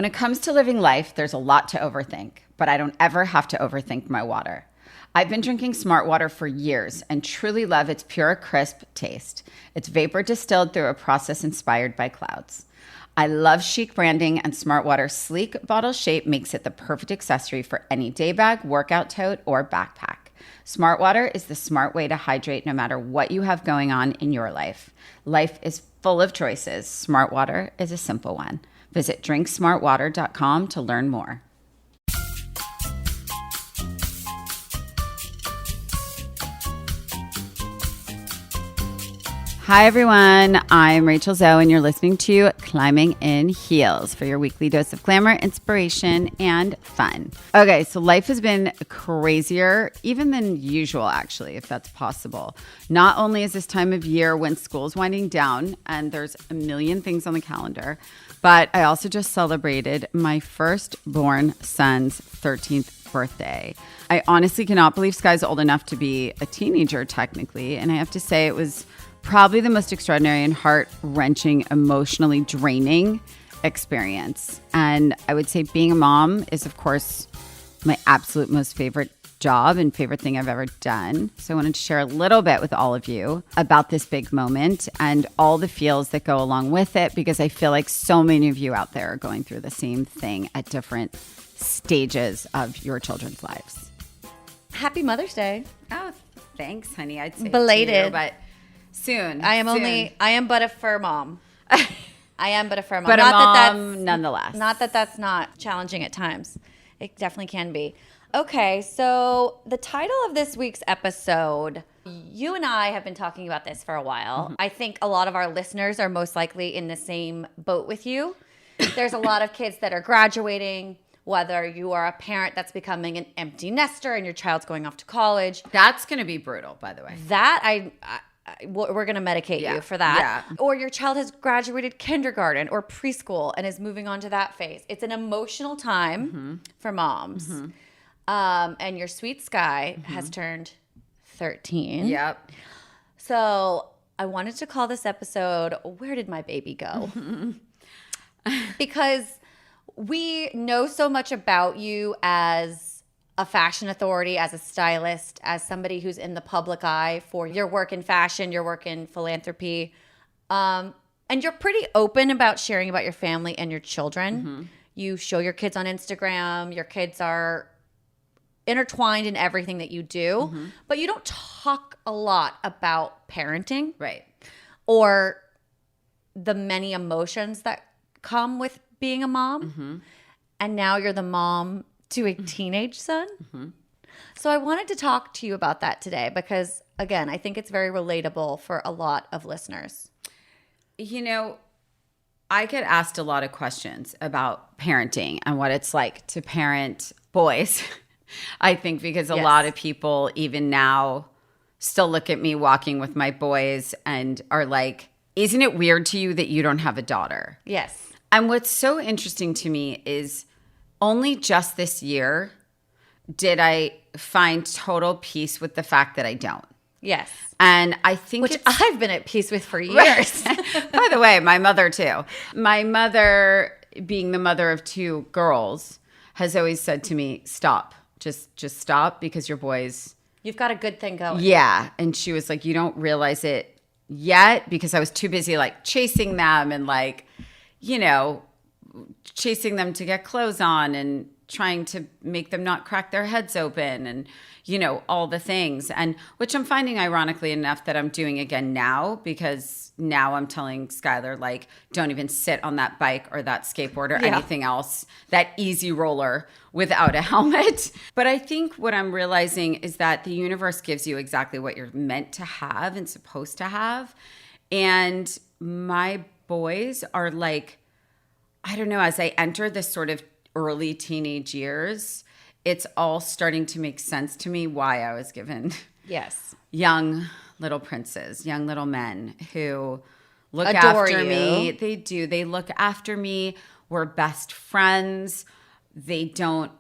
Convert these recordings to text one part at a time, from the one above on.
When it comes to living life, there's a lot to overthink, but I don't ever have to overthink my water. I've been drinking Smart Water for years and truly love its pure, crisp taste. It's vapor distilled through a process inspired by clouds. I love chic branding, and Smart Water's sleek bottle shape makes it the perfect accessory for any day bag, workout tote, or backpack. Smart Water is the smart way to hydrate no matter what you have going on in your life. Life is full of choices. Smart Water is a simple one. Visit drinksmartwater.com to learn more. Hi, everyone. I'm Rachel Zoe, and you're listening to Climbing in Heels for your weekly dose of glamour, inspiration, and fun. Okay, so life has been crazier even than usual, actually, if that's possible. Not only is this time of year when school's winding down and there's a million things on the calendar, but I also just celebrated my firstborn son's 13th birthday. I honestly cannot believe Sky's old enough to be a teenager, technically, and I have to say it was probably the most extraordinary and heart-wrenching, emotionally draining experience. And I would say being a mom is, of course, my absolute most favorite job and favorite thing I've ever done. So I wanted to share a little bit with all of you about this big moment and all the feels that go along with it, because I feel like so many of you out there are going through the same thing at different stages of your children's lives. Happy Mother's Day. Oh, thanks, honey. I'd say belated, to you, but soon. I am but a fur mom. I am but a fur mom. But not a mom that's, nonetheless. Not that that's not challenging at times. It definitely can be. Okay, so the title of this week's episode, you and I have been talking about this for a while. Mm-hmm. I think a lot of our listeners are most likely in the same boat with you. There's a lot of kids that are graduating, whether you are a parent that's becoming an empty nester and your child's going off to college. That's going to be brutal, by the way. That we're going to medicate you for that. Yeah. Or your child has graduated kindergarten or preschool and is moving on to that phase. It's an emotional time for moms. Mm-hmm. And your sweet Sky has turned 13. Yep. So I wanted to call this episode, Where Did My Baby Go? Because we know so much about you as a fashion authority, as a stylist, as somebody who's in the public eye for your work in fashion, your work in philanthropy. And you're pretty open about sharing about your family and your children. Mm-hmm. You show your kids on Instagram. Your kids are intertwined in everything that you do. Mm-hmm. But you don't talk a lot about parenting. Right. Or the many emotions that come with being a mom. Mm-hmm. And now you're the mom to a teenage son. Mm-hmm. So I wanted to talk to you about that today because, again, I think it's very relatable for a lot of listeners. You know, I get asked a lot of questions about parenting and what it's like to parent boys. I think because a lot of people, even now, still look at me walking with my boys and are like, isn't it weird to you that you don't have a daughter? Yes. And what's so interesting to me is only just this year did I find total peace with the fact that I don't. Yes. And I think Which I've been at peace with for years. By the way, my mother too. My mother, being the mother of two girls, has always said to me, stop. Just stop because your boys... You've got a good thing going. Yeah. And she was like, you don't realize it yet, because I was too busy like chasing them and like, you know, chasing them to get clothes on and trying to make them not crack their heads open and, you know, all the things. And which I'm finding ironically enough that I'm doing again now, because now I'm telling Skylar, like, don't even sit on that bike or that skateboard or anything else, that easy roller without a helmet. But I think what I'm realizing is that the universe gives you exactly what you're meant to have and supposed to have. And my boys are like, I don't know, as I enter this sort of early teenage years, it's all starting to make sense to me why I was given young little princes, young little men who look Adore after you. me. They do. They look after me. We're best friends. They don't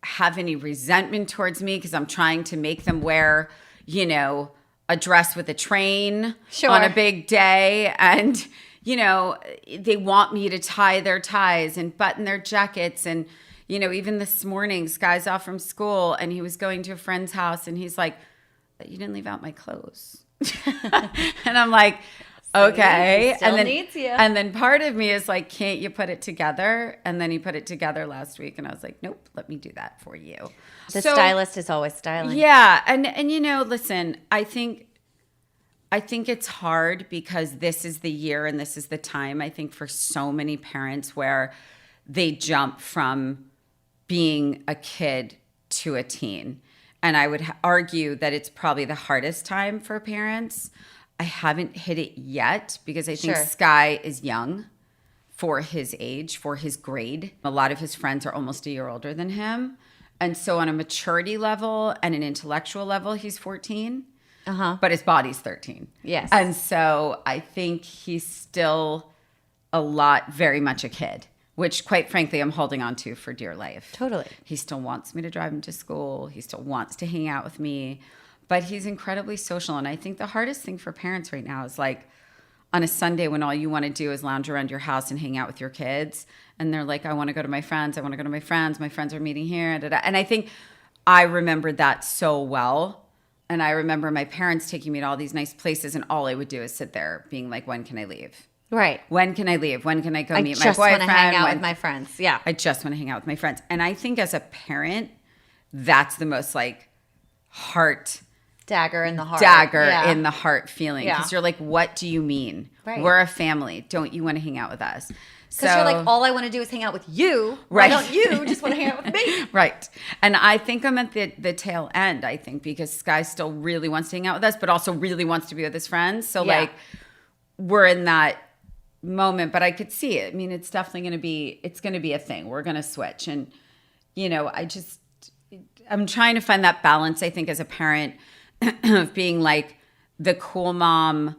have any resentment towards me because I'm trying to make them wear, you know, a dress with a train on a big day. And, they want me to tie their ties and button their jackets. And, even this morning, Sky's off from school and he was going to a friend's house and he's like, you didn't leave out my clothes. And I'm like, okay. Still and then needs you. And then part of me is like, can't you put it together? And then he put it together last week and I was like, nope, let me do that for you. The stylist is always styling. Yeah. And listen, I think it's hard because this is the year and this is the time, I think, for so many parents where they jump from being a kid to a teen. And I would argue that it's probably the hardest time for parents. I haven't hit it yet because I think Sky is young for his age, for his grade. A lot of his friends are almost a year older than him. And so on a maturity level and an intellectual level, he's 14. But his body's 13. Yes. And so I think he's still very much a kid, which quite frankly, I'm holding on to for dear life. Totally. He still wants me to drive him to school. He still wants to hang out with me, but he's incredibly social. And I think the hardest thing for parents right now is like on a Sunday when all you want to do is lounge around your house and hang out with your kids. And they're like, I want to go to my friends. I want to go to my friends. My friends are meeting here. And I think I remembered that so well. And I remember my parents taking me to all these nice places and all I would do is sit there being like, when can I leave? Right. When can I leave? When can I go meet my boyfriend? I just want to hang out with my friends. Yeah. I just want to hang out with my friends. And I think as a parent, that's the most like dagger in the heart. In the heart feeling. Because you're like, what do you mean? Right. We're a family. Don't you want to hang out with us? Because you're like, all I want to do is hang out with you. Right. Why don't you just want to hang out with me? Right. And I think I'm at the tail end, I think, because Sky still really wants to hang out with us, but also really wants to be with his friends. So like we're in that moment, but I could see it. I mean, it's definitely going to be a thing. We're going to switch. And, I'm trying to find that balance, I think, as a parent of being like the cool mom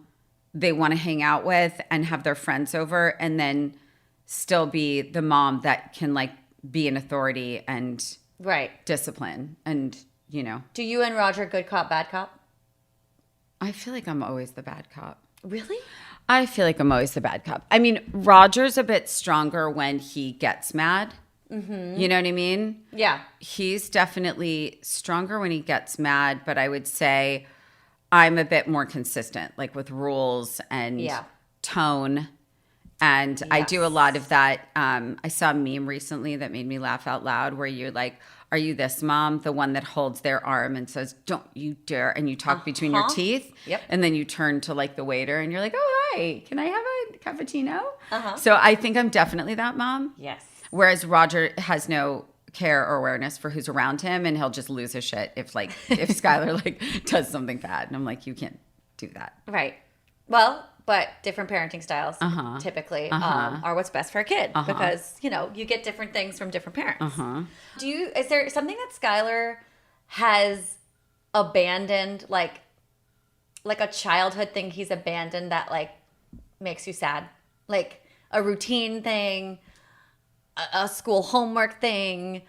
they want to hang out with and have their friends over, and then still be the mom that can like be an authority and discipline. And, Do you and Roger good cop, bad cop? I feel like I'm always the bad cop. Really? I feel like I'm always the bad cop. I mean, Roger's a bit stronger when he gets mad. Mm-hmm. You know what I mean? Yeah. He's definitely stronger when he gets mad, but I would say I'm a bit more consistent, like with rules and tone. And I do a lot of that. I saw a meme recently that made me laugh out loud where you're like, are you this mom, the one that holds their arm and says, don't you dare, and you talk between your teeth? Yep. And then you turn to like the waiter and you're like, oh, hi, can I have a cappuccino? So I think I'm definitely that mom. Yes. Whereas Roger has no care or awareness for who's around him, and he'll just lose his shit if Skylar like does something bad. And I'm like, you can't do that. Right. Well, but different parenting styles typically are what's best for a kid because, you get different things from different parents. Is there something that Skylar has abandoned, like a childhood thing he's abandoned that like makes you sad? Like a routine thing, a school homework thing.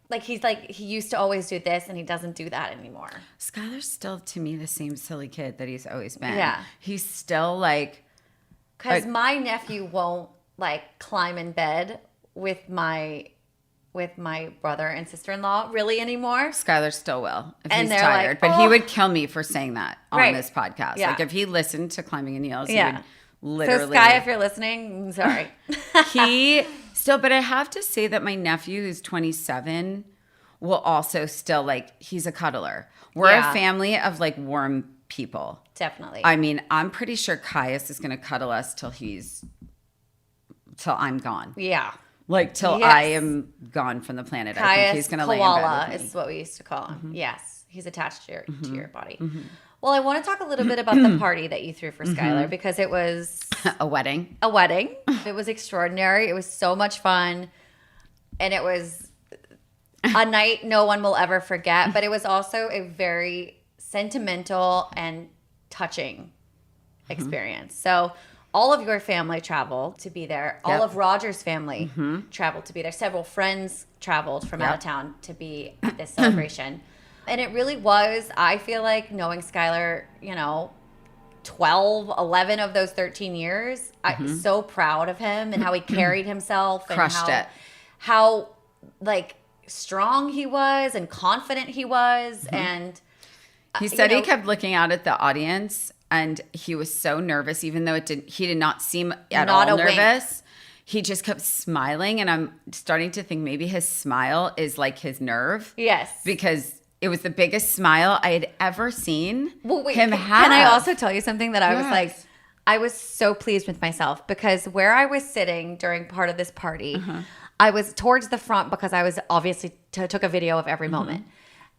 Like he used to always do this and he doesn't do that anymore. Skylar's still to me the same silly kid that he's always been. Yeah. He's still like, because my nephew won't like climb in bed with my brother and sister-in-law really anymore. Skylar still will if and he's tired. Like, but he would kill me for saying that on this podcast. Yeah. Like if he listened to Climbing in Heels, he would literally. So Sky, if you're listening, sorry. But I have to say that my nephew, who's 27, will also still like, he's a cuddler. We're a family of like warm people. Definitely. I mean, I'm pretty sure Caius is going to cuddle us till I'm gone. Yeah. Like till I am gone from the planet. Caius, I think he's going to lay in bed with me. is what we used to call him. Yes. He's attached to your body. Well, I want to talk a little bit about the party that you threw for Skylar because it was a wedding. It was extraordinary. It was so much fun. And it was a night no one will ever forget. But it was also a very sentimental and touching experience. So all of your family traveled to be there. All of Roger's family traveled to be there. Several friends traveled from out of town to be at this celebration. And it really was, I feel like, knowing Skylar, 12, 11 of those 13 years. I'm so proud of him and how he carried himself. Crushed and it. How like strong he was and confident he was. And he said he kept looking out at the audience and he was so nervous, even though he did not seem at all nervous. He just kept smiling. And I'm starting to think maybe his smile is like his nerve. Yes. Because it was the biggest smile I had ever seen him have. Can I also tell you something that I was like, I was so pleased with myself because where I was sitting during part of this party, I was towards the front because I was obviously took a video of every moment.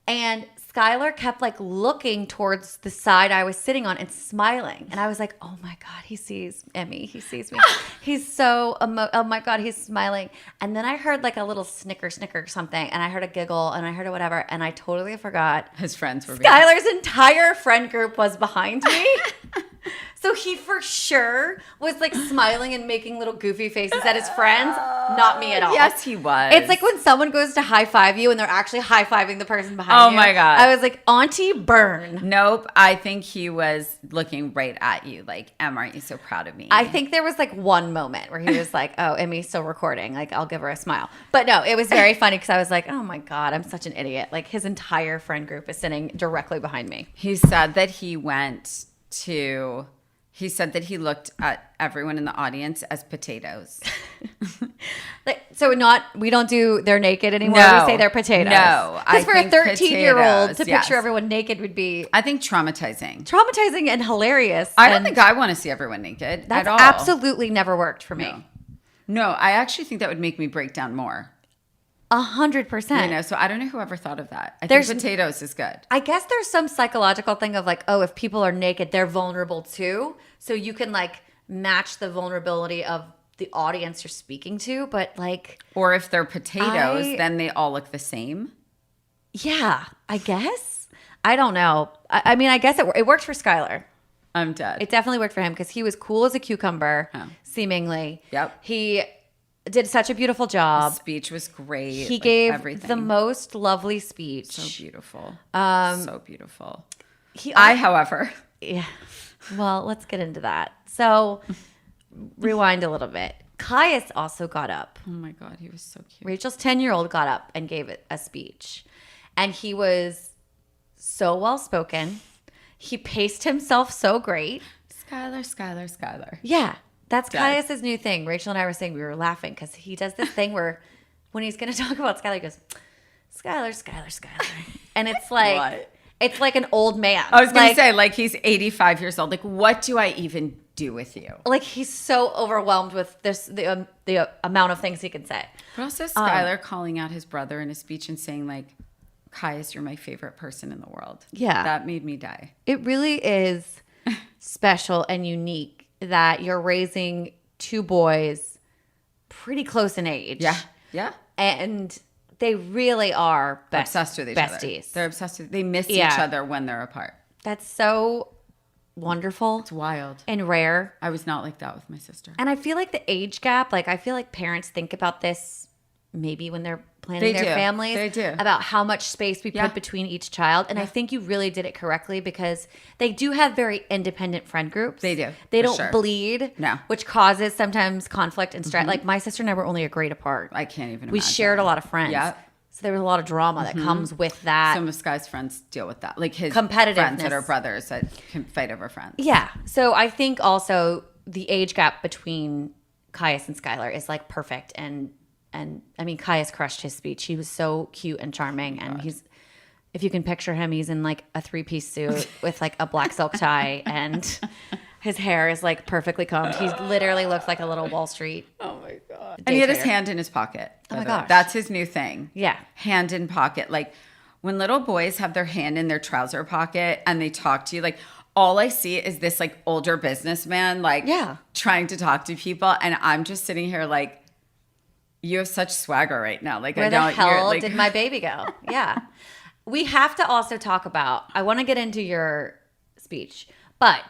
And Skylar kept like looking towards the side I was sitting on and smiling. And I was like, oh my God, he sees Emmy. He sees me. He's so, oh my God, he's smiling. And then I heard like a little snicker something. And I heard a giggle and I heard a whatever. And I totally forgot. His friends were Skylar's entire friend group was behind me. So he for sure was like smiling and making little goofy faces at his friends, not me at all. Yes, he was. It's like when someone goes to high five you and they're actually high fiving the person behind you. Oh my God. I was like, Auntie burn. Nope. I think he was looking right at you like, Em, aren't you so proud of me? I think there was like one moment where he was like, oh, Emmy's still recording. Like, I'll give her a smile. But no, it was very funny because I was like, oh my God, I'm such an idiot. Like his entire friend group is sitting directly behind me. He said that he said that he looked at everyone in the audience as potatoes. We don't do they're naked anymore. No. We say they're potatoes. No. Because for a 13-year-old to yes. picture everyone naked would be I think traumatizing and hilarious. I don't think I want to see everyone naked That's at all. absolutely never worked for me. No, I actually think that would make me break down more. 100%. So I don't know whoever thought of that. I think potatoes is good. I guess there's some psychological thing of like, oh, if people are naked, they're vulnerable too. So you can like match the vulnerability of the audience you're speaking to. But like, or if they're potatoes, then they all look the same. Yeah, I guess. I don't know. I mean, I guess it worked for Skylar. I'm dead. It definitely worked for him because he was cool as a cucumber, seemingly. Yep. He did such a beautiful job. His speech was great. He gave the most lovely speech. So beautiful. So beautiful. However. Yeah. Well, let's get into that. So rewind a little bit. Caius also got up. Oh my God, he was so cute. Rachel's 10-year-old got up and gave it a speech. And he was so well-spoken. He paced himself so great. Skylar. Yeah. That's Caius's new thing. Rachel and I were saying we were laughing because he does this thing where when he's going to talk about Skylar, he goes, Skylar. And it's like, what? It's like an old man. I was going to say, like he's 85 years old. Like, what do I even do with you? Like he's so overwhelmed with the amount of things he can say. But also Skylar calling out his brother in a speech and saying like, Caius, you're my favorite person in the world. Yeah. That made me die. It really is special and unique that you're raising two boys pretty close in age. Yeah. Yeah. And they really are obsessed with each besties. Other. They're obsessed with, they miss each other when they're apart. That's so wonderful. It's wild. And rare. I was not like that with my sister. And I feel like the age gap, like I feel like parents think about this maybe when they're planning their families. They do. About how much space we put between each child. And I think you really did it correctly because they do have very independent friend groups. They do. They don't bleed. No. Which causes sometimes conflict and stress. Mm-hmm. Like my sister and I were only a grade apart. I can't even imagine. We shared a lot of friends. Yeah. So there was a lot of drama that comes with that. Some of Sky's friends deal with that. Like his competitiveness. Friends that are brothers that can fight over friends. Yeah. So I think also the age gap between Caius and Skylar is like perfect. And I mean, Caius crushed his speech. He was so cute and charming. And he's, if you can picture him, he's in like a 3-piece suit with like a black silk tie and his hair is like perfectly combed. He literally looks like a little Wall Street. Oh my God. And he had his hand in his pocket. Oh my gosh. That's his new thing. Yeah. Hand in pocket. Like when little boys have their hand in their trouser pocket and they talk to you, like all I see is this like older businessman, like trying to talk to people. And I'm just sitting here like, you have such swagger right now. Like, where the hell did my baby go? Yeah. We have to also talk about, I want to get into your speech, but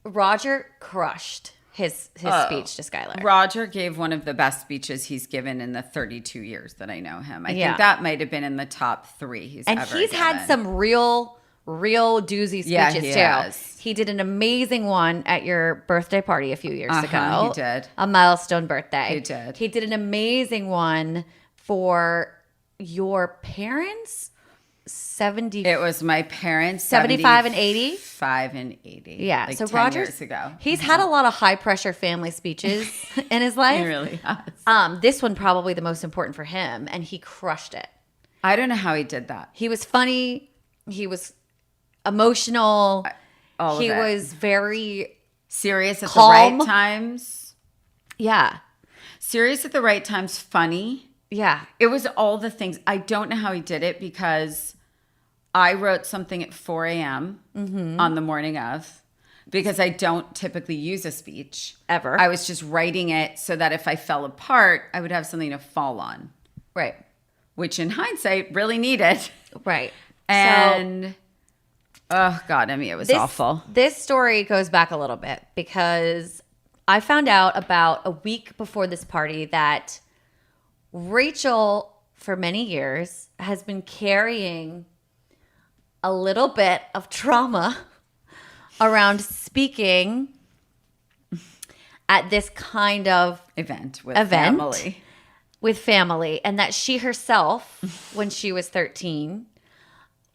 Roger crushed his speech to Skylar. Roger gave one of the best speeches he's given in the 32 years that I know him. I think that might have been in the top 3 he's ever given. Had some real real doozy speeches Yeah, he too. has. He did an amazing one at your birthday party a few years ago. He did. A milestone birthday. He did. He did an amazing one for your parents. 70. It was my parents. 75 and 80? 5 and 80. Yeah. Like so 10 Roger's years ago. He's had a lot of high pressure family speeches in his life. He really has. This one probably the most important for him, and he crushed it. I don't know how he did that. He was funny. He was emotional. All of he it. was very Serious at calm. the right times. yeah. Serious at the right times. Funny. Yeah. It was all the things. I don't know how he did it because I wrote something at 4 a.m. On the morning of, because I don't typically use a speech. Ever. I was just writing it so that if I fell apart, I would have something to fall on, Right. which in hindsight really needed. Right. And, oh God, I mean, it was awful. This story goes back a little bit because I found out about a week before this party that Rachel, for many years, has been carrying a little bit of trauma around speaking at this kind of Event with Event? family. with family, and that she herself, when she was 13,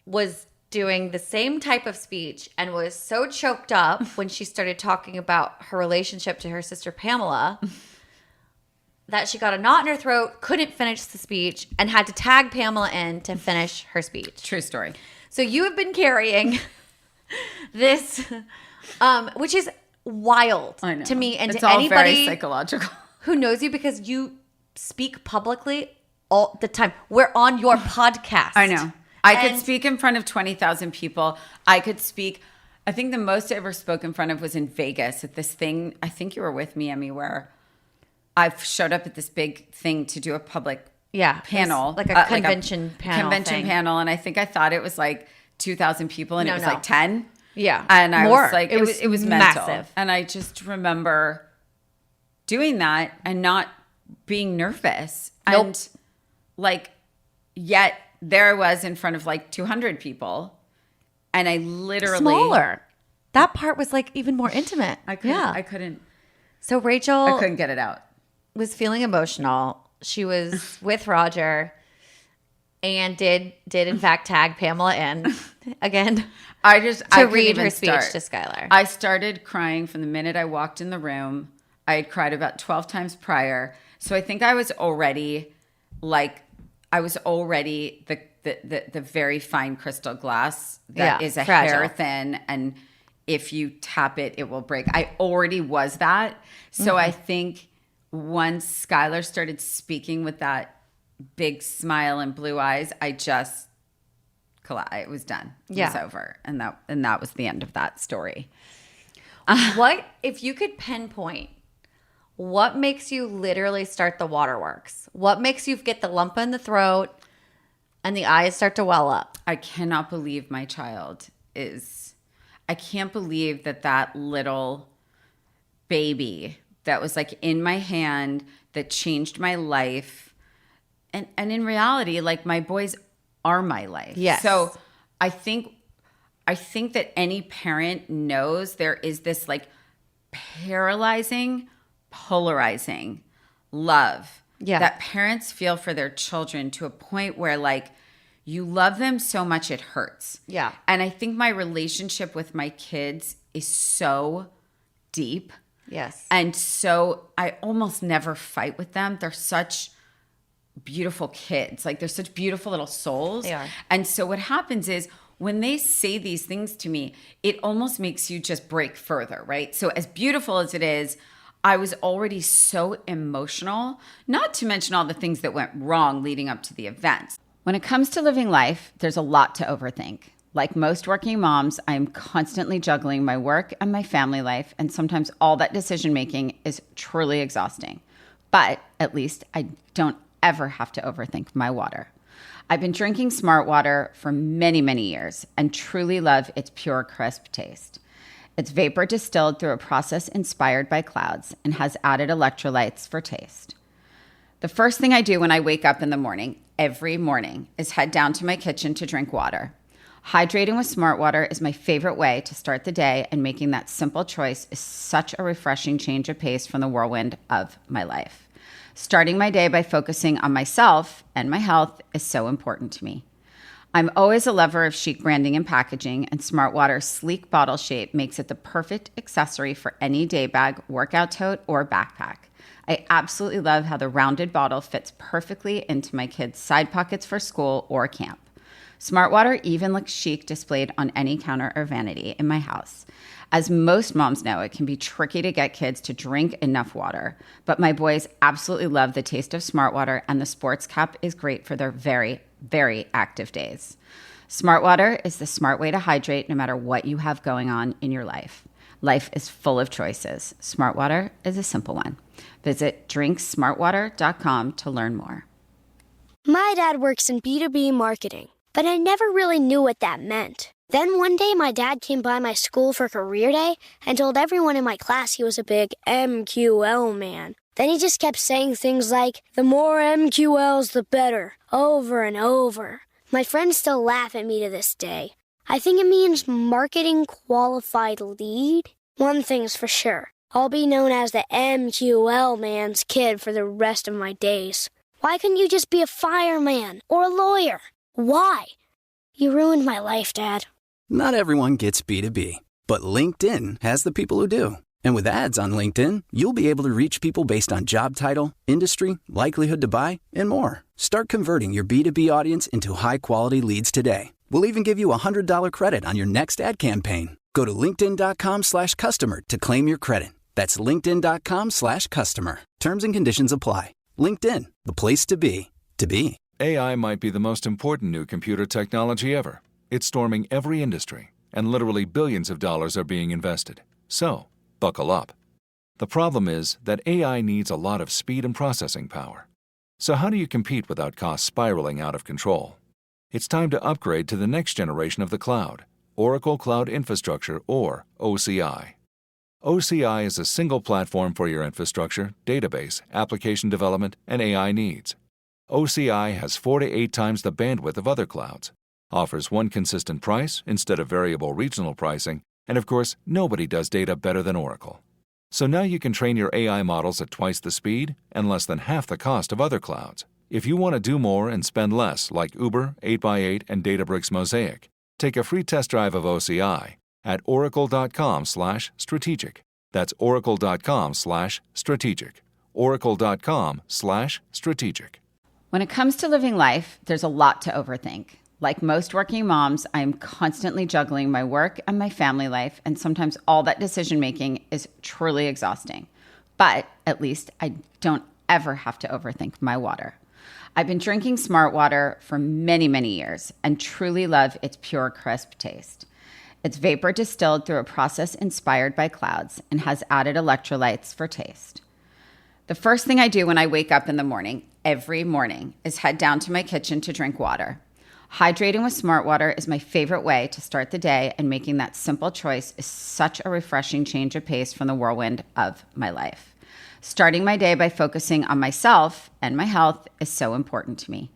was doing the same type of speech and was so choked up when she started talking about her relationship to her sister Pamela that she got a knot in her throat, couldn't finish the speech, and had to tag Pamela in to finish her speech. True story. So you have been carrying this, which is wild I know. to me and it's to all anybody very psychological. who knows you, because you speak publicly all the time. We're on your podcast. I know. I could And- speak in front of 20,000 people. I could speak. I think the most I ever spoke in front of was in Vegas at this thing. I think you were with me, Emmy, where I showed up at this big thing to do a public panel. Like a convention panel. Convention thing. panel. And I think I thought it was like 2,000 people and it was No. like 10. Yeah. And I More. was like, it was mental. massive. And I just remember doing that and not being nervous. Nope. And like, yet there I was in front of like 200 people. And I literally. Smaller. That part was like even more intimate. I couldn't. Yeah. I couldn't. So Rachel I couldn't get it out. was feeling emotional. She was with Roger and did in fact tag Pamela in again I couldn't read even her speech start. to Skylar. I started crying from the minute I walked in the room. I had cried about 12 times prior. So I think I was already the very fine crystal glass that is a fragile. hair thin, and if you tap it, it will break. I already was that. So I think once Skylar started speaking with that big smile and blue eyes, I just it was done. It was over. And that was the end of that story. What if you could pinpoint what makes you literally start the waterworks? What makes you get the lump in the throat and the eyes start to well up? I cannot believe my child is. I can't believe that little baby that was like in my hand that changed my life. And in reality, like my boys are my life. Yes. So I think that any parent knows there is this like paralyzing, polarizing love that parents feel for their children to a point where like you love them so much it hurts. Yeah. And I think my relationship with my kids is so deep. Yes. And so I almost never fight with them. They're such beautiful kids. Like they're such beautiful little souls. They are. And so what happens is when they say these things to me, it almost makes you just break further, right? So as beautiful as it is, I was already so emotional, not to mention all the things that went wrong leading up to the events. When it comes to living life, there's a lot to overthink. Like most working moms, I'm constantly juggling my work and my family life, and sometimes all that decision making is truly exhausting. But at least I don't ever have to overthink my water. I've been drinking Smart Water for many, many years and truly love its pure, crisp taste. It's vapor distilled through a process inspired by clouds and has added electrolytes for taste. The first thing I do when I wake up in the morning, every morning, is head down to my kitchen to drink water. Hydrating with smart water is my favorite way to start the day, and making that simple choice is such a refreshing change of pace from the whirlwind of my life. Starting my day by focusing on myself and my health is so important to me. I'm always a lover of chic branding and packaging, and Smart Water's sleek bottle shape makes it the perfect accessory for any day bag, workout tote, or backpack. I absolutely love how the rounded bottle fits perfectly into my kids' side pockets for school or camp. Smart Water even looks chic displayed on any counter or vanity in my house. As most moms know, it can be tricky to get kids to drink enough water, but my boys absolutely love the taste of Smart Water, and the sports cup is great for their very, very active days. Smart Water is the smart way to hydrate no matter what you have going on in your life. Life is full of choices. Smart Water is a simple one. Visit drinksmartwater.com to learn more. My dad works in B2B marketing, but I never really knew what that meant. Then one day my dad came by my school for career day and told everyone in my class he was a big MQL man. Then he just kept saying things like, the more MQLs, the better, over and over. My friends still laugh at me to this day. I think it means marketing qualified lead. One thing's for sure, I'll be known as the MQL man's kid for the rest of my days. Why couldn't you just be a fireman or a lawyer? Why? You ruined my life, Dad. Not everyone gets B2B, but LinkedIn has the people who do. And with ads on LinkedIn, you'll be able to reach people based on job title, industry, likelihood to buy, and more. Start converting your B2B audience into high-quality leads today. We'll even give you a $100 credit on your next ad campaign. Go to linkedin.com/customer to claim your credit. That's linkedin.com/customer. Terms and conditions apply. LinkedIn, the place to be, to be. AI might be the most important new computer technology ever. It's storming every industry, and literally billions of dollars are being invested. So, buckle up. The problem is that AI needs a lot of speed and processing power. So how do you compete without costs spiraling out of control? It's time to upgrade to the next generation of the cloud, Oracle Cloud Infrastructure, or OCI. OCI is a single platform for your infrastructure, database, application development, and AI needs. OCI has 4 to 8 times the bandwidth of other clouds, offers one consistent price instead of variable regional pricing, and of course, nobody does data better than Oracle. So now you can train your AI models at twice the speed and less than half the cost of other clouds. If you want to do more and spend less, like Uber, 8x8, and Databricks Mosaic, take a free test drive of OCI at oracle.com/strategic. That's oracle.com/strategic. oracle.com/strategic. When it comes to living life, there's a lot to overthink. Like most working moms, I am constantly juggling my work and my family life, and sometimes all that decision making is truly exhausting. But at least I don't ever have to overthink my water. I've been drinking Smart Water for many, many years and truly love its pure, crisp taste. It's vapor distilled through a process inspired by clouds and has added electrolytes for taste. The first thing I do when I wake up in the morning, every morning, is head down to my kitchen to drink water. Hydrating with Smart Water is my favorite way to start the day, and making that simple choice is such a refreshing change of pace from the whirlwind of my life. Starting my day by focusing on myself and my health is so important to me.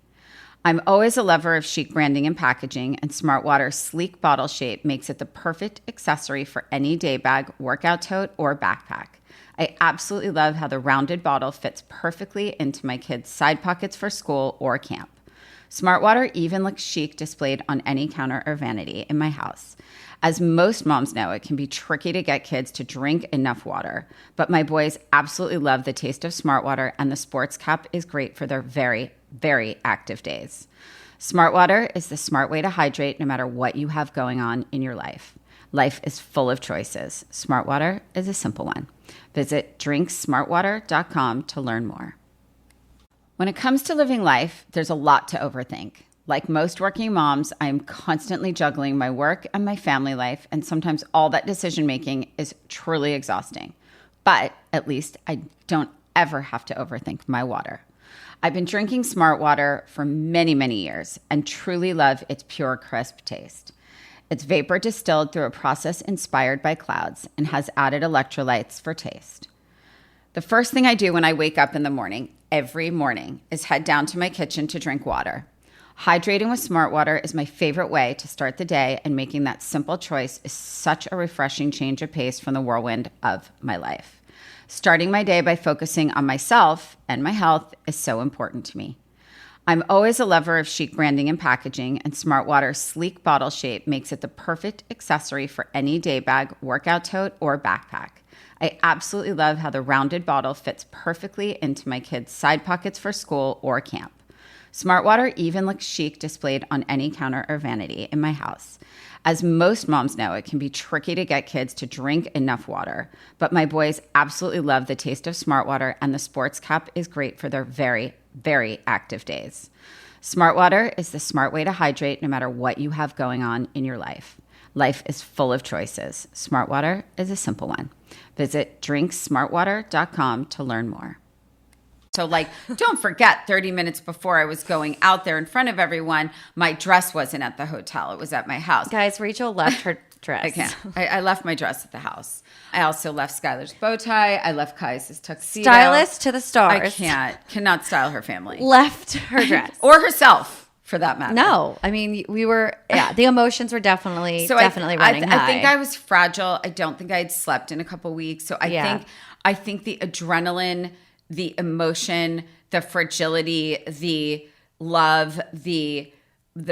I'm always a lover of chic branding and packaging, and Smart Water's sleek bottle shape makes it the perfect accessory for any day bag, workout tote, or backpack. I absolutely love how the rounded bottle fits perfectly into my kids' side pockets for school or camp. Smart Water even looks chic displayed on any counter or vanity in my house. As most moms know, it can be tricky to get kids to drink enough water, but my boys absolutely love the taste of Smart Water, and the sports cup is great for their very, very active days. Smart Water is the smart way to hydrate no matter what you have going on in your life. Life is full of choices. Smart Water is a simple one. Visit drinksmartwater.com to learn more. When it comes to living life, there's a lot to overthink. Like most working moms, I am constantly juggling my work and my family life, and sometimes all that decision making is truly exhausting. But at least I don't ever have to overthink my water. I've been drinking Smart Water for many, many years and truly love its pure, crisp taste. It's vapor distilled through a process inspired by clouds and has added electrolytes for taste. The first thing I do when I wake up in the morning, every morning, is head down to my kitchen to drink water. Hydrating with Smart Water is my favorite way to start the day, and making that simple choice is such a refreshing change of pace from the whirlwind of my life. Starting my day by focusing on myself and my health is so important to me. I'm always a lover of chic branding and packaging, and Smart Water's sleek bottle shape makes it the perfect accessory for any day bag, workout tote, or backpack. I absolutely love how the rounded bottle fits perfectly into my kids' side pockets for school or camp. Smart Water even looks chic displayed on any counter or vanity in my house. As most moms know, it can be tricky to get kids to drink enough water, but my boys absolutely love the taste of Smart Water, and the sports cup is great for their very, very active days. Smart Water is the smart way to hydrate no matter what you have going on in your life. Life is full of choices. Smart Water is a simple one. Visit drinksmartwater.com to learn more. So don't forget, 30 minutes before I was going out there in front of everyone, my dress wasn't at the hotel. It was at my house. Guys, Rachel left her dress. I can't. I left my dress at the house. I also left Skylar's bow tie. I left Kai's tuxedo. Stylist to the stars. I cannot style her family. Left her dress. Or herself, for that matter. No. I mean, the emotions were definitely running high. I think I was fragile. I don't think I had slept in a couple weeks. So I think the adrenaline, the emotion, the fragility, the love,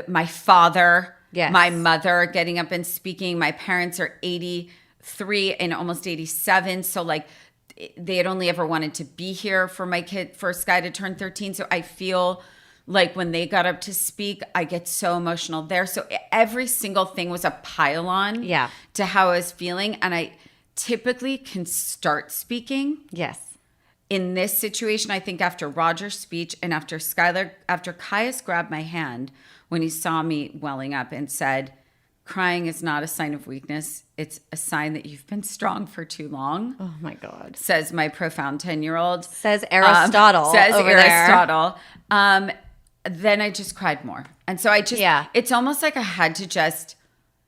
my father, yes, my mother getting up and speaking. My parents are 83 and almost 87. So they had only ever wanted to be here for Sky to turn 13. So I feel like when they got up to speak, I get so emotional there. So every single thing was a pile-on to how I was feeling. And I typically can start speaking. Yes. In this situation, I think after Roger's speech and after Caius grabbed my hand when he saw me welling up and said, crying is not a sign of weakness. It's a sign that you've been strong for too long. Oh my God. Says my profound 10-year-old. Says Aristotle. Then I just cried more. And so it's almost like I had to just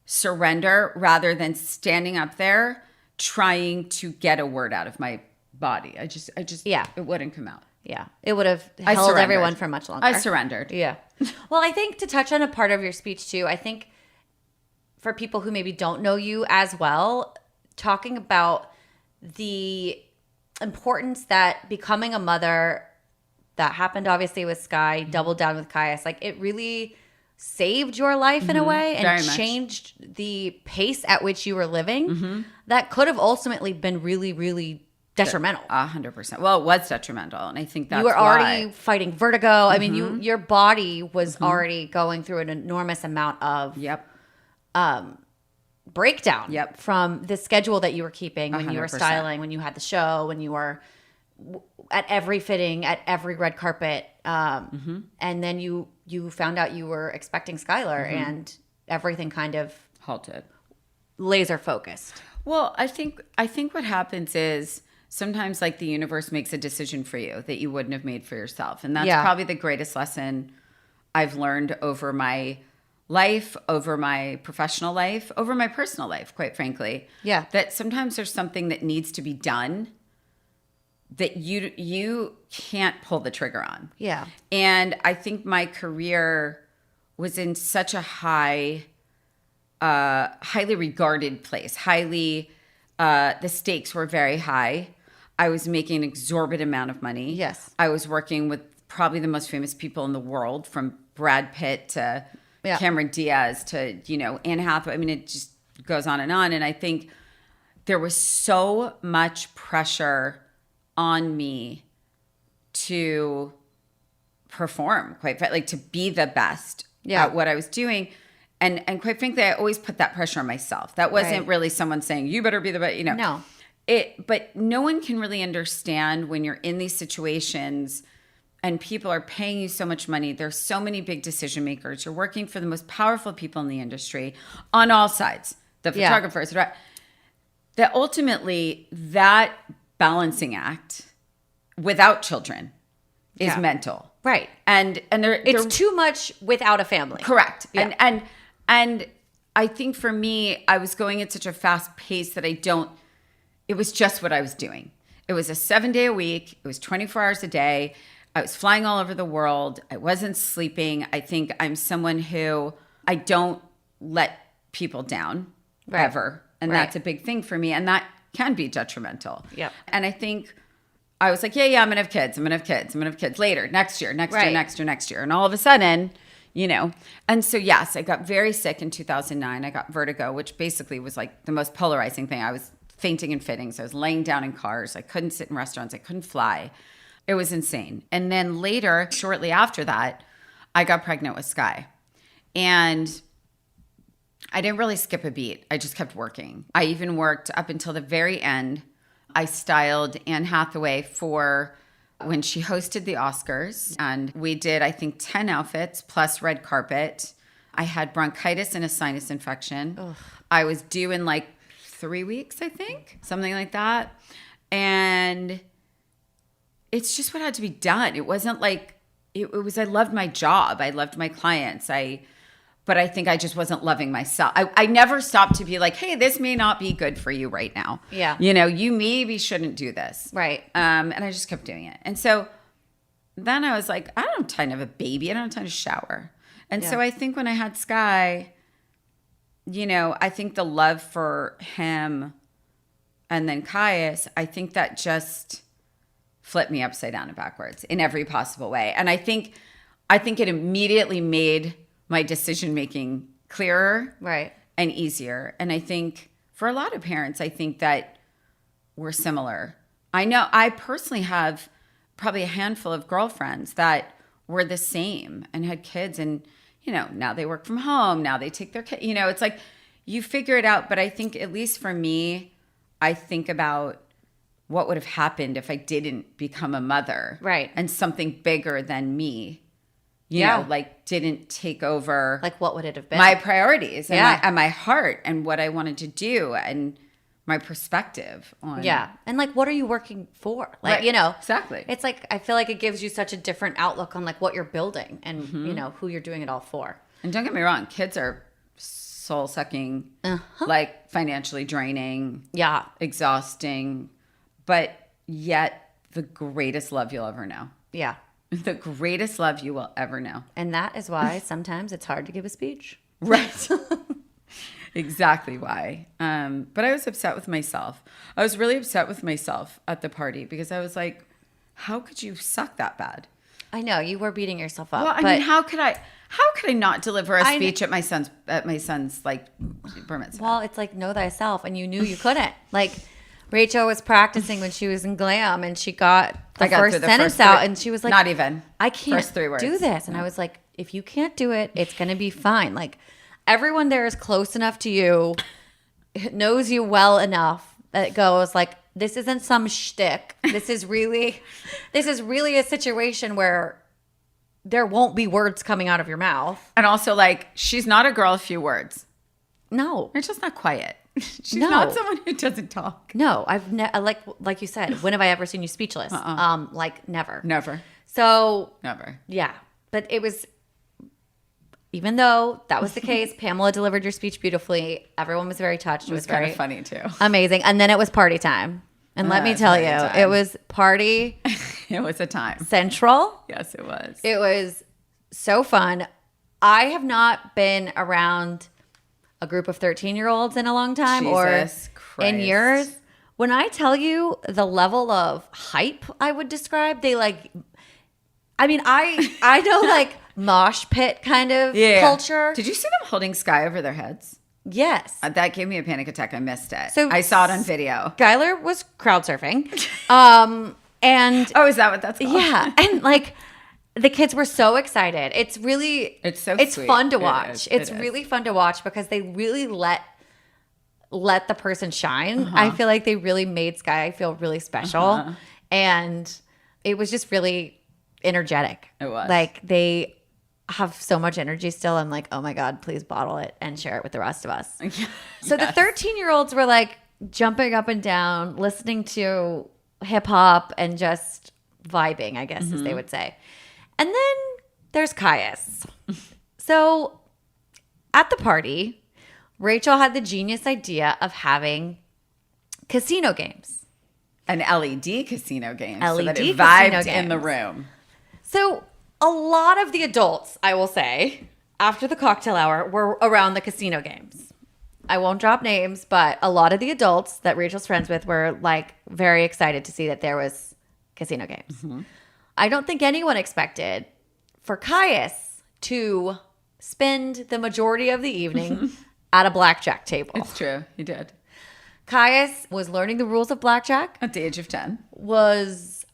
surrender rather than standing up there trying to get a word out of my body. It wouldn't come out. Yeah. It would have held everyone for much longer. I surrendered. Yeah. Well, I think to touch on a part of your speech too, I think for people who maybe don't know you as well, talking about the importance that becoming a mother, that happened obviously with Sky, doubled down with Caius, it really saved your life in a way and changed the pace at which you were living. That could have ultimately been really, really detrimental. 100%. Well, it was detrimental, and I think that's you were why. already fighting vertigo. I mean, your body was already going through an enormous amount of breakdown from the schedule that you were keeping when 100%. You were styling, when you had the show, when you were at every fitting, at every red carpet, and then you found out you were expecting Skylar, and everything kind of halted, laser focused. Well, I think what happens is sometimes the universe makes a decision for you that you wouldn't have made for yourself. And that's probably the greatest lesson I've learned over my life, over my professional life, over my personal life, quite frankly. Yeah. That sometimes there's something that needs to be done that you can't pull the trigger on. Yeah. And I think my career was in such a highly regarded place. The stakes were very high. I was making an exorbitant amount of money. Yes. I was working with probably the most famous people in the world, from Brad Pitt to Cameron Diaz to, Anne Hathaway. I mean, it just goes on. And I think there was so much pressure on me to perform, to be the best at what I was doing. And quite frankly, I always put that pressure on myself. That wasn't really someone saying, you better be the best, No. But no one can really understand when you're in these situations and people are paying you so much money. There's so many big decision makers. You're working for the most powerful people in the industry on all sides, the photographers, that ultimately that balancing act without children is mental. Right. And it's too much without a family. Correct. Yeah. And I think for me, I was going at such a fast pace that it was just what I was doing. It was a 7-day a week. It was 24 hours a day. I was flying all over the world. I wasn't sleeping. I think I'm someone who I don't let people down ever. And that's a big thing for me. And that can be detrimental. Yep. And I think I was like, yeah, I'm going to have kids. I'm going to have kids later, next year. And all of a sudden, you know, and so yes, I got very sick in 2009. I got vertigo, which basically was like the most polarizing thing. I was fainting and fitting. So I was laying down in cars. I couldn't sit in restaurants. I couldn't fly. It was insane. And then later, shortly after that, I got pregnant with Sky. And I didn't really skip a beat. I just kept working. I even worked up until the very end. I styled Anne Hathaway for when she hosted the Oscars. And we did, I think, 10 outfits plus red carpet. I had bronchitis and a sinus infection. Ugh. I was due in like 3 weeks, I think, something like that. And it's just what had to be done. It wasn't like, it was, I loved my job. I loved my clients. But I think I just wasn't loving myself. I never stopped to be like, hey, this may not be good for you right now. Yeah. You know, you maybe shouldn't do this. Right. And I just kept doing it. And so then I was like, I don't have time to have a baby. I don't have time to shower. And so I think when I had Sky, you know, I think the love for him and then Caius, I think that just flipped me upside down and backwards in every possible way. And I think it immediately made my decision-making clearer and easier. And I think for a lot of parents, I think that we're similar. I know I personally have probably a handful of girlfriends that were the same and had kids. And, you know, now they work from home. Now they take their kids. You know, it's like you figure it out. But I think at least for me, I think about what would have happened if I didn't become a mother. Right. And something bigger than me. You know, like didn't take over. Like what would it have been? My priorities and my heart and what I wanted to do and my perspective on. Yeah. And like, what are you working for? Like, you know. Exactly. It's like, I feel like it gives you such a different outlook on like what you're building and, you know, who you're doing it all for. And don't get me wrong, kids are soul sucking, like financially draining. Yeah. Exhausting. But yet the greatest love you'll ever know. Yeah. The greatest love you will ever know. And that is why sometimes it's hard to give a speech. Right. Exactly why. But I was upset with myself. I was really upset with myself at the party because I was like, how could you suck that bad? I know, you were beating yourself up. Well, I mean, how could I not deliver a speech at my son's like bar mitzvah? Well, it's like know thyself, and you knew you couldn't. Like Rachel was practicing when she was in glam, and she got the first sentence out, and she was like, not even. I can't first 3 words. do this. And I was like, if you can't do it, it's going to be fine. Like everyone there is close enough to you, knows you well enough that it goes like, this isn't some shtick. This is really a situation where there won't be words coming out of your mouth. And also, like, she's not a girl of few words. No. It's just not quiet. She's not someone who doesn't talk. No, I've like you said, when have I ever seen you speechless? Like never. Never. So never. Yeah. But it was, even though that was the case, Pamela delivered your speech beautifully. Everyone was very touched. It was kind very of funny too. Amazing. And then it was party time. And let me tell you, it was party. It was a time. Central. Yes, it was. It was so fun. I have not been around a group of 13-year-olds in a long time Jesus Christ. In years. When I tell you the level of hype I would describe, they like, I mean, I know like mosh pit kind of culture. Did you see them holding Sky over their heads? Yes. That gave me a panic attack. I missed it. So I saw it on video. Skylar was crowd surfing. And oh, is that what that's called? Yeah. And like the kids were so excited. It's sweet. Fun to watch. It's really fun to watch because they really let the person shine. I feel like they really made Sky feel really special. And it was just really energetic. It was. Like they have so much energy still. I'm like, oh my God, please bottle it and share it with the rest of us. So the 13-year-olds were like jumping up and down, listening to hip hop and just vibing, I guess, as they would say. And then there's Caius. So at the party, Rachel had the genius idea of having casino games. An LED casino game. LED so that it casino vibed games. in the room. So a lot of the adults, I will say, after the cocktail hour were around the casino games. I won't drop names, but a lot of the adults that Rachel's friends with were like very excited to see that there was casino games. Mm-hmm. I don't think anyone expected for Caius to spend the majority of the evening at a blackjack table. It's true. He did. Caius was learning the rules of blackjack. At the age of 10.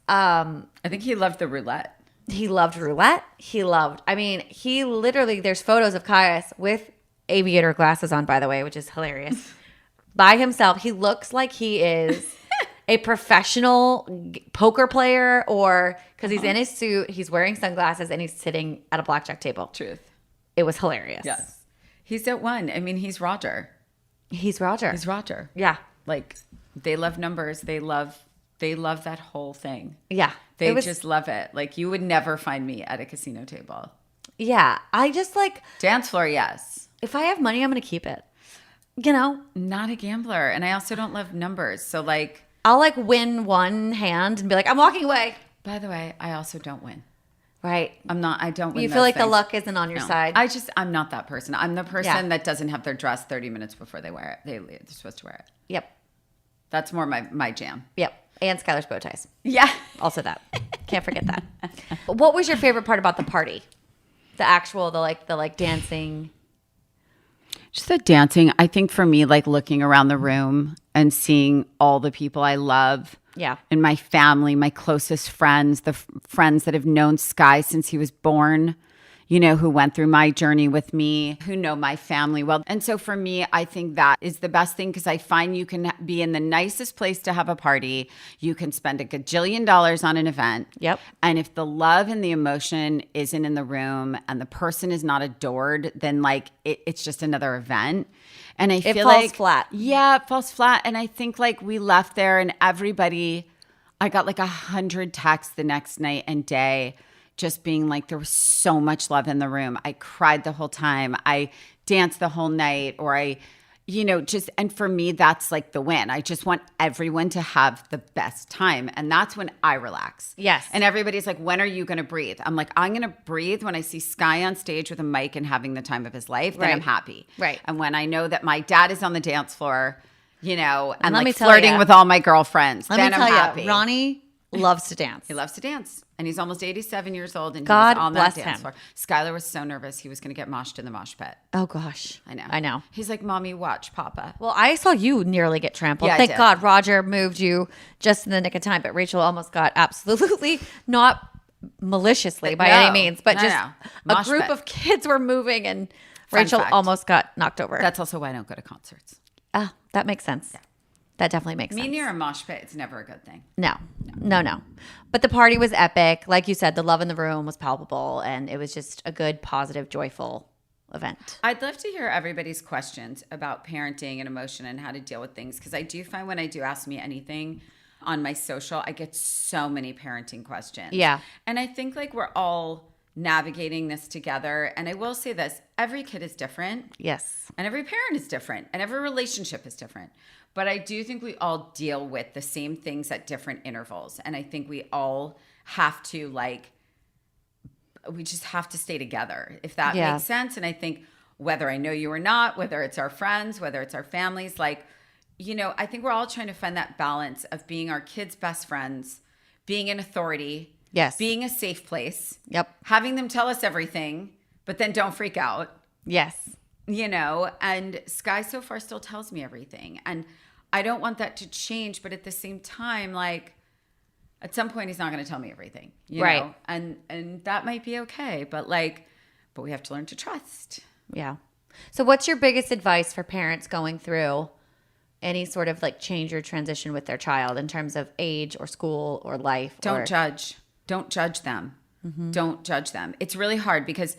I think he loved the roulette. He loved roulette. He literally, there's photos of Caius with aviator glasses on, by the way, which is hilarious. By himself. He looks like he is a professional poker player, or because he's in his suit, he's wearing sunglasses, and he's sitting at a blackjack table. Truth. It was hilarious. Yes. He's at one. I mean, he's Roger. He's Roger. He's Roger. Yeah. Like, they love numbers. They love that whole thing. Yeah. They just love it. Like, you would never find me at a casino table. Yeah. I just like... Dance floor, yes. If I have money, I'm going to keep it. You know? Not a gambler. And I also don't love numbers. So, like... I'll, like, win one hand and be like, I'm walking away. By the way, I also don't win. Right. I don't win. You feel like the luck isn't on your side. I'm not that person. I'm the person that doesn't have their dress 30 minutes before they wear it. They're supposed to wear it. Yep. That's more my jam. Yep. And Skylar's bow ties. Yeah. Also that. Can't forget that. What was your favorite part about the party? The dancing. Just the dancing. I think for me, like looking around the room and seeing all the people I love. Yeah. And my family, my closest friends, the friends that have known Sky since he was born, you know, who went through my journey with me, who know my family well. And so for me, I think that is the best thing, because I find you can be in the nicest place to have a party. You can spend a gajillion dollars on an event. Yep. And if the love and the emotion isn't in the room and the person is not adored, then like it's just another event. And I feel like it falls flat. Yeah, it falls flat. And I think like we left there and everybody, I got like 100 texts the next night and day just being like, there was so much love in the room. I cried the whole time. I danced the whole night, or and for me, that's like the win. I just want everyone to have the best time. And that's when I relax. Yes. And everybody's like, when are you going to breathe? I'm like, I'm going to breathe when I see Sky on stage with a mic and having the time of his life. Then I'm happy. Right. And when I know that my dad is on the dance floor, and let like me tell flirting ya, with all my girlfriends, Let then me I'm tell happy. you, Ronnie loves to dance. He loves to dance. And he's almost 87 years old, and God he was on bless that dance him. floor. Skylar was so nervous he was going to get moshed in the mosh pit. Oh, gosh. I know. He's like, Mommy, watch Papa. Well, I saw you nearly get trampled. Yeah, I Thank did. God Roger moved you just in the nick of time, but Rachel almost got absolutely not maliciously by any means, but just a Mosh group pit. of kids were moving and Fun Rachel fact. almost got knocked over. That's also why I don't go to concerts. Ah, that makes sense. Yeah. That definitely makes Me sense. near a mosh pit, it's never a good thing. No. But the party was epic. Like you said, the love in the room was palpable, and it was just a good, positive, joyful event. I'd love to hear everybody's questions about parenting and emotion and how to deal with things, because I do find when I do Ask Me Anything on my social, I get so many parenting questions. Yeah. And I think like we're all navigating this together. And I will say this, every kid is different. Yes. And every parent is different. And every relationship is different. But I do think we all deal with the same things at different intervals. And I think we all have to we just have to stay together, if that makes sense. And I think whether I know you or not, whether it's our friends, whether it's our families, I think we're all trying to find that balance of being our kids' best friends, being an authority, Yes. being a safe place, Yep. having them tell us everything, but then don't freak out, Yes. and Sky so far still tells me everything. And I don't want that to change, but at the same time, at some point he's not going to tell me everything, Right. know? And that might be okay, but we have to learn to trust. Yeah. So what's your biggest advice for parents going through any sort of change or transition with their child in terms of age or school or life? Don't judge. Don't judge them. Mm-hmm. Don't judge them. It's really hard because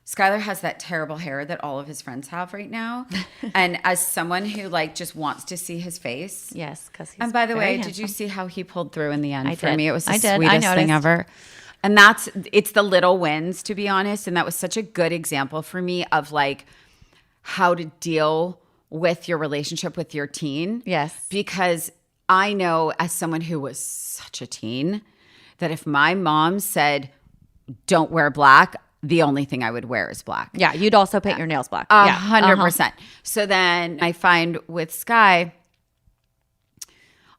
Skylar has that terrible hair that all of his friends have right now. And as someone who just wants to see his face. Yes. Because And by the way, did you see how he pulled through in the end? I For did. me, it was the I did. I sweetest thing noticed. ever. And it's the little wins, to be honest. And that was such a good example for me of how to deal with your relationship with your teen. Yes. Because I know, as someone who was such a teen, that if my mom said, don't wear black. The only thing I would wear is black. Yeah, you'd also paint your nails black. 100%. So then I find with Sky,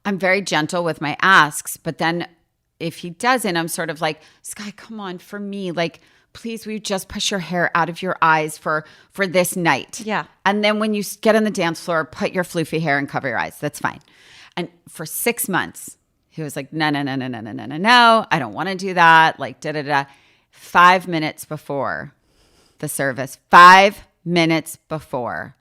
I'm very gentle with my asks, but then if he doesn't, I'm sort of like, Sky, come on, for me, like, please, will you just push your hair out of your eyes for this night? Yeah. And then when you get on the dance floor, put your floofy hair and cover your eyes. That's fine. And for 6 months, he was like, no, I don't want to do that. Like, da-da-da. 5 minutes before the service, 5 minutes before,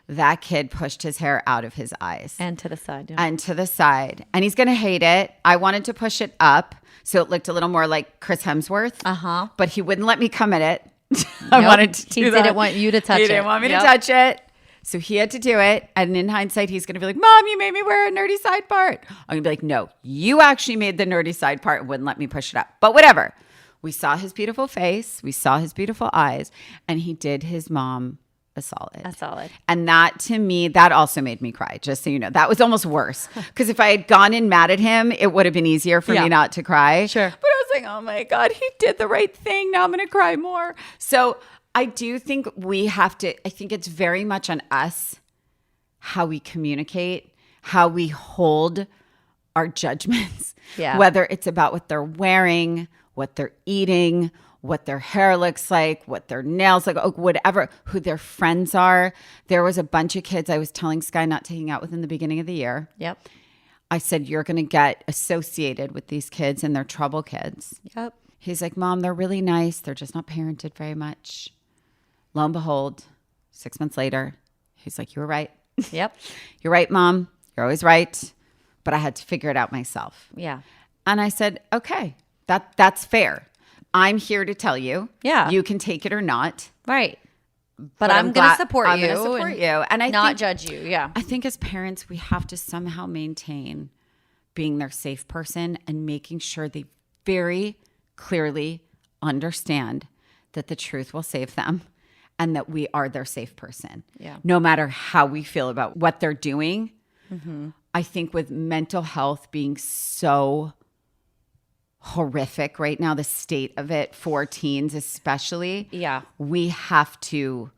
that kid pushed his hair out of his eyes. And to the side. Yeah. And to the side. And he's going to hate it. I wanted to push it up so it looked a little more like Chris Hemsworth. Uh-huh. But he wouldn't let me come at it. I wanted to do He that. didn't want you to touch it. He didn't want me to touch it. So he had to do it. And in hindsight, he's going to be like, Mom, you made me wear a nerdy side part. I'm going to be like, no, you actually made the nerdy side part and wouldn't let me push it up. But whatever. We saw his beautiful face. We saw his beautiful eyes. And he did his mom a solid. A solid. And that, to me, that also made me cry, just so you know. That was almost worse. Because if I had gone in mad at him, it would have been easier for me not to cry. Sure. But I was like, oh my God, he did the right thing. Now I'm going to cry more. So I do think we have to, I think it's very much on us how we communicate, how we hold our judgments. Yeah. Whether it's about what they're wearing, what they're eating, what their hair looks like, what their nails look like, whatever, who their friends are. There was a bunch of kids I was telling Sky not to hang out with in the beginning of the year. Yep. I said, you're going to get associated with these kids and they're trouble kids. Yep. He's like, Mom, they're really nice. They're just not parented very much. Lo and behold, 6 months later, he's like, you were right. Yep. You're right, Mom. You're always right. But I had to figure it out myself. Yeah. And I said, okay, that's fair. I'm here to tell you. Yeah. You can take it or not. Right. But I'm going to support you. I'm going to support you. And I not think, judge you. Yeah. I think as parents, we have to somehow maintain being their safe person and making sure they very clearly understand that the truth will save them and that we are their safe person. Yeah. No matter how we feel about what they're doing. Mm-hmm. I think with mental health being so horrific right now, the state of it for teens especially, we have to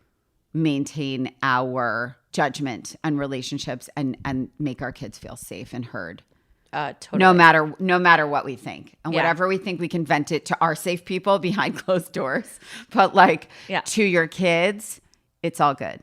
maintain our judgment and relationships and make our kids feel safe and heard. Totally. No matter what we think. And whatever we think, we can vent it to our safe people behind closed doors. But to your kids, it's all good.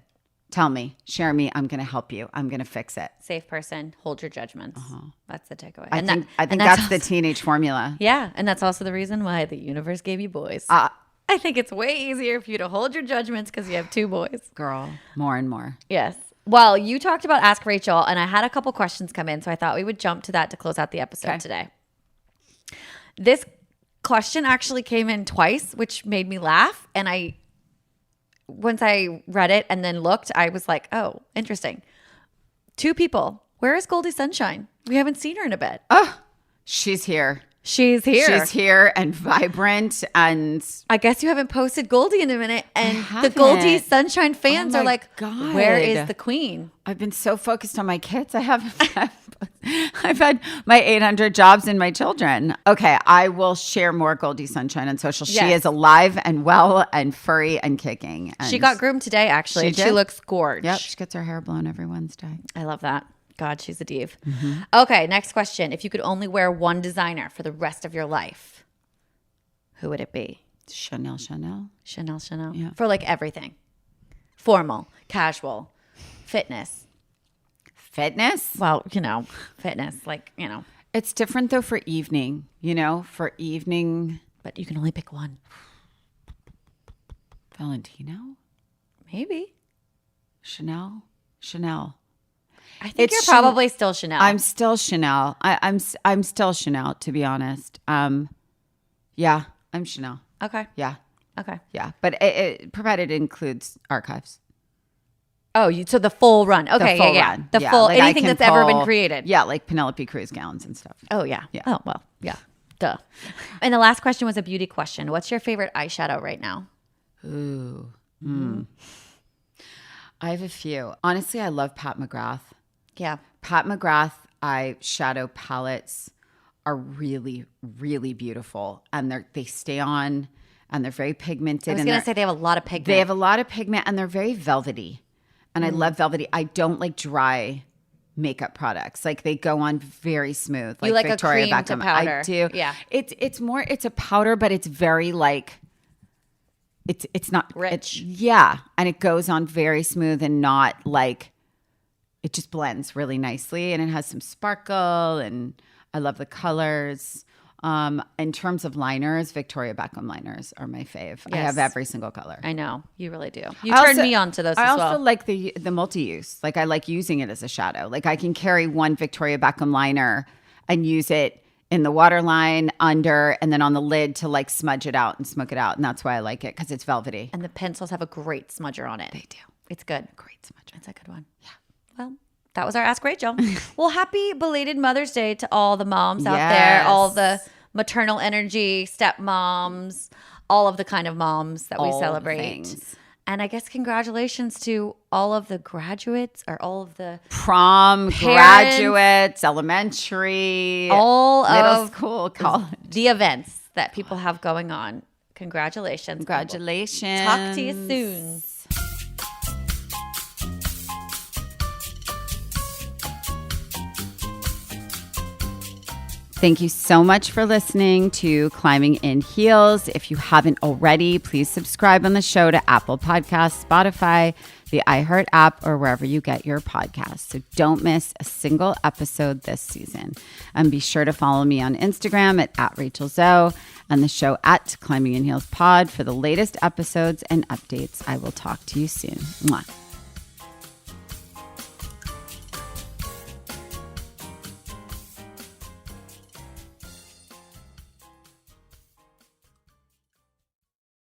Tell me, share me. I'm going to help you. I'm going to fix it. Safe person, hold your judgments. That's the takeaway. I think that's the teenage formula. Yeah. And that's also the reason why the universe gave you boys. I think it's way easier for you to hold your judgments because you have 2 boys. Girl, more and more. Yes. Well, you talked about Ask Rachel, and I had a couple questions come in, so I thought we would jump to that to close out the episode today. This question actually came in twice, which made me laugh. And once I read it and then looked, I was like, oh, interesting. 2 people. Where is Goldie Sunshine? We haven't seen her in a bit. Oh, she's here. She's here. She's here and vibrant. And I guess you haven't posted Goldie in a minute. And the Goldie Sunshine fans are like, God. Where is the queen? I've been so focused on my kids. I've had my 800 jobs and my children. Okay, I will share more Goldie Sunshine on social. She is alive and well and furry and kicking. And she got groomed today, actually. She looks gorgeous. Yep, she gets her hair blown every Wednesday. I love that. God, she's a div. Mm-hmm. Okay, next question. If you could only wear one designer for the rest of your life, who would it be? Chanel. Chanel. Yeah. For everything. Formal, casual, fitness. Fitness? Well, fitness, It's different though for evening, for evening. But you can only pick one. Valentino? Maybe. Chanel. I think you're probably still Chanel. I'm still Chanel. I'm still Chanel, to be honest. Yeah, I'm Chanel. Okay. Yeah. Okay. Yeah, but it provided it includes archives. Oh, so the full run. Okay, the full run. The full anything that's ever been created. Yeah, like Penelope Cruz gowns and stuff. Oh yeah. Yeah. Oh well. Yeah. Duh. And the last question was a beauty question. What's your favorite eyeshadow right now? Ooh. I have a few. Honestly, I love Pat McGrath. Yeah. Pat McGrath eyeshadow palettes are really, really beautiful. And they stay on and they're very pigmented. I was going to say they have a lot of pigment. They have a lot of pigment and they're very velvety. And I love velvety. I don't like dry makeup products. Like they go on very smooth. You like Victoria a cream Beckham. to powder. I do. Yeah. It's a powder, but it's very like it's not rich. And it goes on very smooth and not like it just blends really nicely and it has some sparkle and I love the colors. In terms of liners, Victoria Beckham liners are my fave. I have every single color. I know. You really do. You turned me on to those as well. I also like the multi-use. Like I like using it as a shadow. Like I can carry one Victoria Beckham liner and use it in the waterline, under, and then on the lid to like smudge it out and smoke it out. And that's why I like it because it's velvety. And the pencils have a great smudger on it. They do. It's good. Great smudger. It's a good one. Yeah. Well, that was our Ask Rachel. Well, happy belated Mother's Day to all the moms out there, all the maternal energy, stepmoms, all of the kind of moms that we celebrate. Things. And I guess congratulations to all of the graduates or all of the prom parents, graduates, elementary, all middle of school, college. The events that people have going on. Congratulations. Congratulations. Talk to you soon. Thank you so much for listening to Climbing in Heels. If you haven't already, please subscribe on the show to Apple Podcasts, Spotify, the iHeart app, or wherever you get your podcasts. So don't miss a single episode this season. And be sure to follow me on Instagram at @RachelZoe and the show at Climbing in Heels Pod for the latest episodes and updates. I will talk to you soon. Mwah.